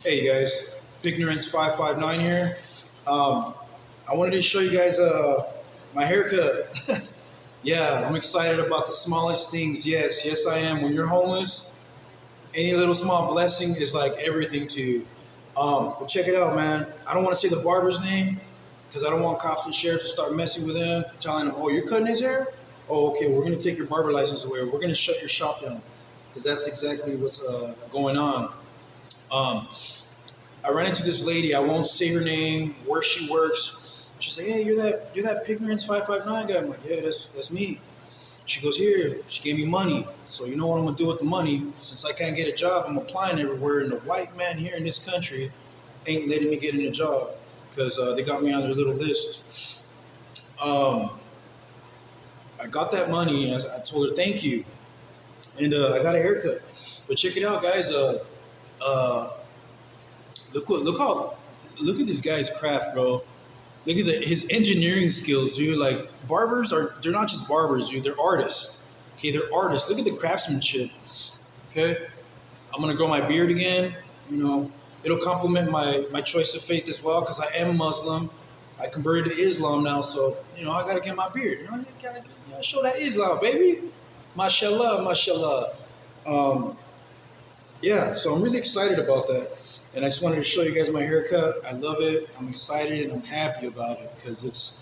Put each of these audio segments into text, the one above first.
Hey guys, Ignorance559 here. I wanted to show you guys my haircut. Yeah, I'm excited about the smallest things. Yes, I am. When you're homeless, any little small blessing is like everything to you. But check it out, man. I don't want to say the barber's name because I don't want cops and sheriffs to start messing with him, telling him, "Oh, you're cutting his hair? Oh, okay. We're gonna take your barber license away. We're gonna shut your shop down," because that's exactly what's going on. Um, I ran into this lady. I won't say her name, where she works. She's like, "Hey, you're that Pignorance559 guy." I'm like, "Yeah, that's me." She goes, "Here." She gave me money. So you know what I'm gonna do with the money? Since I can't get a job, I'm applying everywhere, and the white man here in this country ain't letting me get in a job because they got me on their little list. Um, I got that money. I told her thank you, and I got a haircut. But check it out, guys. Uh, look at this guy's craft, bro. Look at his engineering skills, dude. Like they're not just barbers, dude. They're artists. Okay, they're artists. Look at the craftsmanship. Okay, I'm gonna grow my beard again. You know, it'll complement my choice of faith as well because I am Muslim. I converted to Islam now, so I gotta get my beard. Gotta show that Islam, baby. Mashallah, mashallah. Um, yeah, so I'm really excited about that. And I just wanted to show you guys my haircut. I love it. I'm excited and I'm happy about it because it's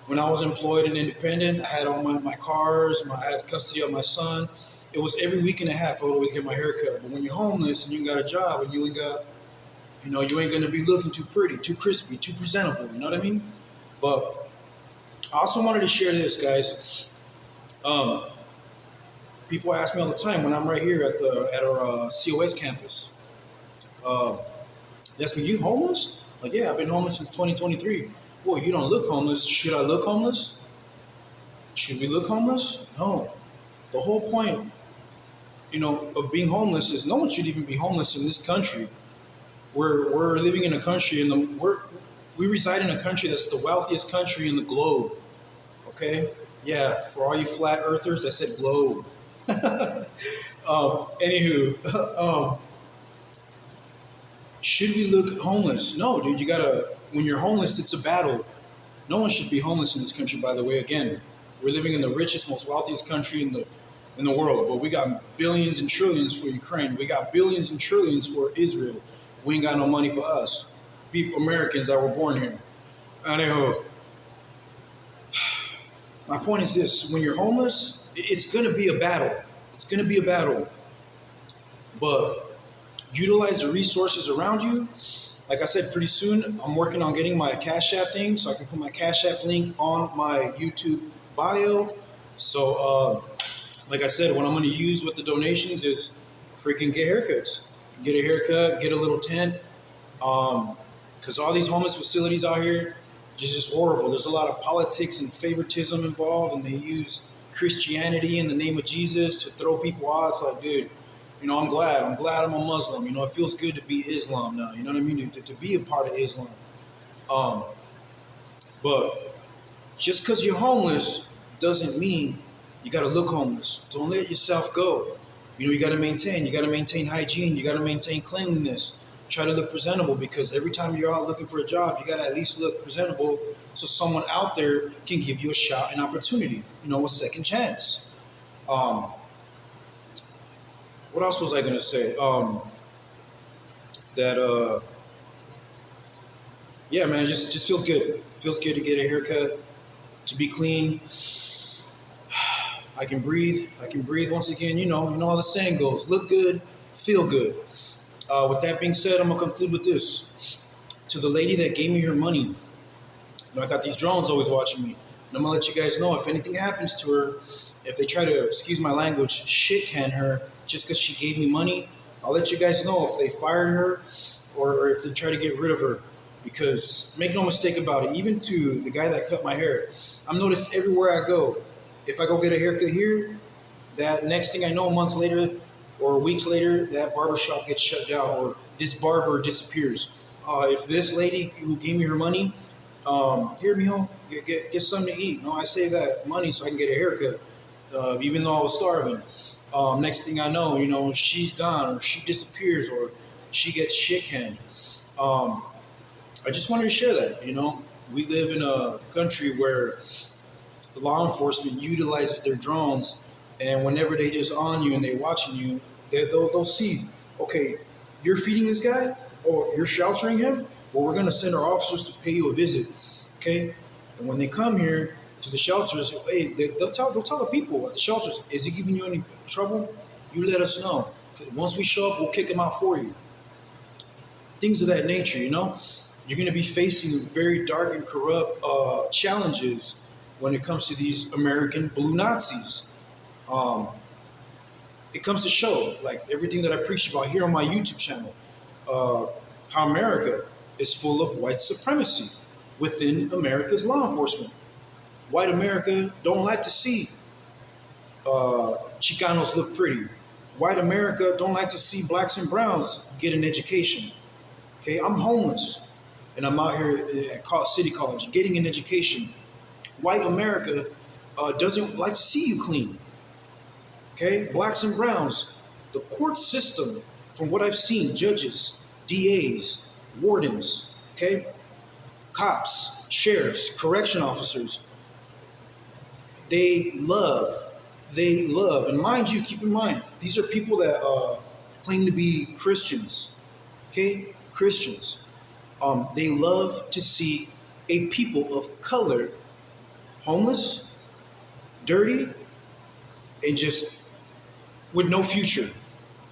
when I was employed and independent, I had all my cars, I had custody of my son. It was every week and a half I would always get my haircut. But when you're homeless and you got a job and you ain't got, you ain't gonna be looking too pretty, too crispy, too presentable. You know what I mean? But I also wanted to share this, guys. Um, People ask me all the time when I'm right here at our COS campus. Uh, they ask me, "You homeless?" Like, yeah, I've been homeless since 2023. Well, you don't look homeless. Should I look homeless? Should we look homeless? No. The whole point, of being homeless is no one should even be homeless in this country. We're living in a country we reside in a country that's the wealthiest country in the globe. Okay, yeah, for all you flat earthers, I said globe. Anywho, should we look homeless? No, dude. You gotta. When you're homeless, it's a battle. No one should be homeless in this country. By the way, again, we're living in the richest, most wealthiest country in the world. But we got billions and trillions for Ukraine. We got billions and trillions for Israel. We ain't got no money for us, people, Americans that were born here. Anyhow, my point is this: when you're homeless, it's gonna be a battle. It's gonna be a battle, but utilize the resources around you. Like I said, pretty soon I'm working on getting my Cash App thing so I can put my Cash App link on my YouTube bio. So, like I said, what I'm going to use with the donations is freaking get haircuts. Get a haircut, get a little tent. Because all these homeless facilities out here is just horrible. There's a lot of politics and favoritism involved, and they use Christianity in the name of Jesus to throw people out. It's like, dude, I'm glad. I'm glad I'm a Muslim. It feels good to be Islam now. You know what I mean? To be a part of Islam. But just because you're homeless doesn't mean you got to look homeless. Don't let yourself go. You got to maintain. You got to maintain hygiene. You got to maintain cleanliness. Try to look presentable because every time you're out looking for a job, you got to at least look presentable so someone out there can give you a shot, an opportunity, a second chance. What else was I gonna say? Yeah, man, just feels good. Feels good to get a haircut, to be clean. I can breathe. I can breathe once again. You know how the saying goes: look good, feel good. With that being said, I'm gonna conclude with this. To the lady that gave me her money, I got these drones always watching me, and I'm gonna let you guys know if anything happens to her, if they try to, excuse my language, shit can her just because she gave me money, I'll let you guys know if they fired her or if they try to get rid of her. Because make no mistake about it, even to the guy that cut my hair, I'm noticed everywhere I go. If I go get a haircut here, that next thing I know, months later or weeks later, that barbershop gets shut down or this barber disappears. If this lady who gave me her money, here, mijo, get something to eat. I save that money so I can get a haircut. Even though I was starving. Next thing I know, she's gone or she disappears or she gets shit canned. Um, I just wanted to share that. We live in a country where law enforcement utilizes their drones, and whenever they just on you and they watching you, they'll see, okay, you're feeding this guy or you're sheltering him. Well, we're gonna send our officers to pay you a visit, okay? And when they come here to the shelters, hey, they'll tell the people at the shelters, is he giving you any trouble? You let us know. 'Cause once we show up, we'll kick him out for you. Things of that nature, You're going to be facing very dark and corrupt challenges when it comes to these American blue Nazis. Um, it comes to show, like everything that I preach about here on my YouTube channel, how America is full of white supremacy within America's law enforcement. White America don't like to see Chicanos look pretty. White America don't like to see blacks and browns get an education. Okay, I'm homeless, and I'm out here at City College getting an education. White America doesn't like to see you clean. Okay, blacks and browns, the court system, from what I've seen, judges, DAs, wardens, okay, cops, sheriffs, correction officers, they love, and mind you, keep in mind, these are people that claim to be Christians, okay, Christians. They love to see a people of color homeless, dirty, and just with no future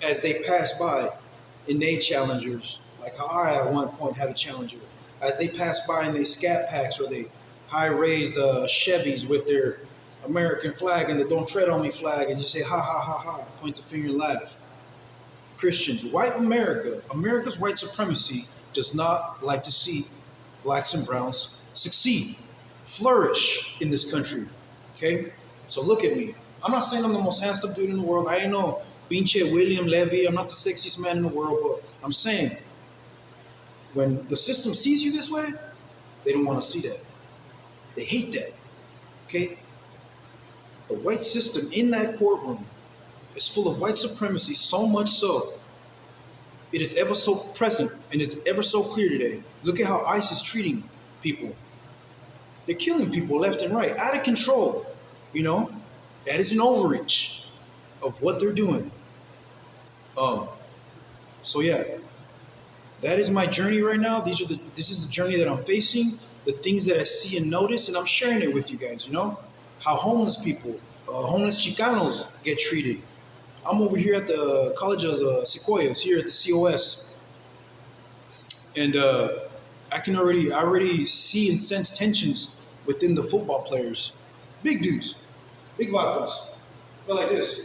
as they pass by in their challengers, like how I at one point had a challenger. As they pass by in their scat packs or they high-raised Chevys with their American flag and the "Don't Tread on Me" flag, and you say ha ha ha ha, point the finger and laugh. Christians, white America, America's white supremacy does not like to see blacks and browns succeed, flourish in this country. Okay? So look at me. I'm not saying I'm the most handsome dude in the world. I ain't no pinche William Levy. I'm not the sexiest man in the world, but I'm saying when the system sees you this way, they don't want to see that. They hate that. Okay? The white system in that courtroom is full of white supremacy, so much so it is ever so present and it's ever so clear today. Look at how ICE is treating people. They're killing people left and right, out of control. That is an overreach of what they're doing. So yeah, that is my journey right now. This is the journey that I'm facing, the things that I see and notice, and I'm sharing it with you guys. How homeless people, homeless Chicanos get treated. I'm over here at the College of Sequoias, here at the COS, and I already see and sense tensions within the football players. Big dudes, big vatos, but like this.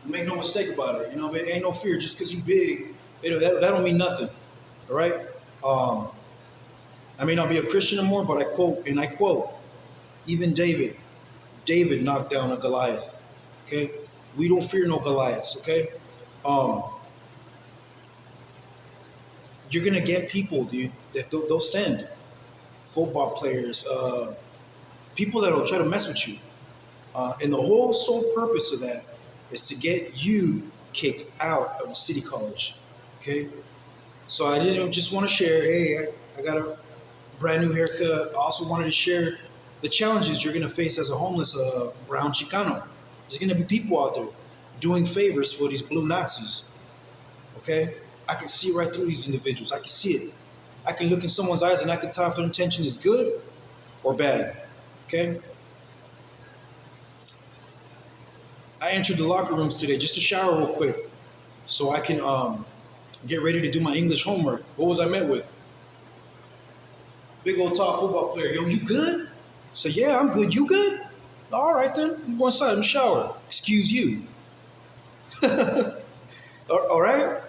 Make no mistake about it. Ain't no fear. Just because you big, that don't mean nothing. All right. I may not be a Christian anymore, but I quote, even David knocked down a Goliath. Okay. We don't fear no Goliaths. Okay. You're gonna get people, dude, that they'll send football players, people that'll try to mess with you, and the whole sole purpose of that is to get you kicked out of the city college. Okay. So I didn't just want to share, hey, I got a brand new haircut. I also wanted to share the challenges you're going to face as a homeless brown Chicano. There's going to be people out there doing favors for these blue Nazis. Okay? I can see right through these individuals. I can see it. I can look in someone's eyes and I can tell if their intention is good or bad. Okay? I entered the locker rooms today just to shower real quick so I can get ready to do my English homework. What was I met with? Big old tall football player. Yo, you good? So yeah, I'm good. You good? All right then. I'm going inside. I'm shower. Excuse you. All right?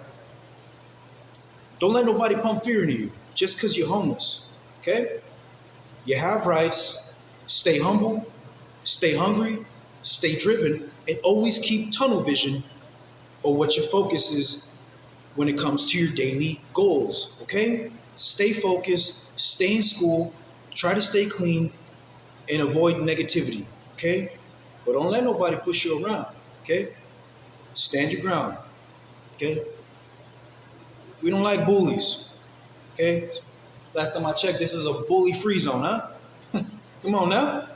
Don't let nobody pump fear into you just because you're homeless. Okay? You have rights. Stay humble. Stay hungry. Stay driven. And always keep tunnel vision of what your focus is when it comes to your daily goals. Okay? Stay focused. Stay in school. Try to stay clean. And avoid negativity. Okay? But don't let nobody push you around. Okay? Stand your ground. Okay? We don't like bullies. Okay? Last time I checked, this is a bully-free zone, huh? Come on now.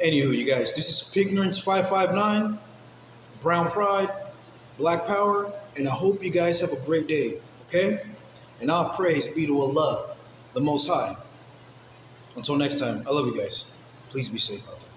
Anywho, you guys, this is Pignorance 559, Brown Pride, Black Power, and I hope you guys have a great day, okay? And all praise be to Allah, the Most High. Until next time, I love you guys. Please be safe out there.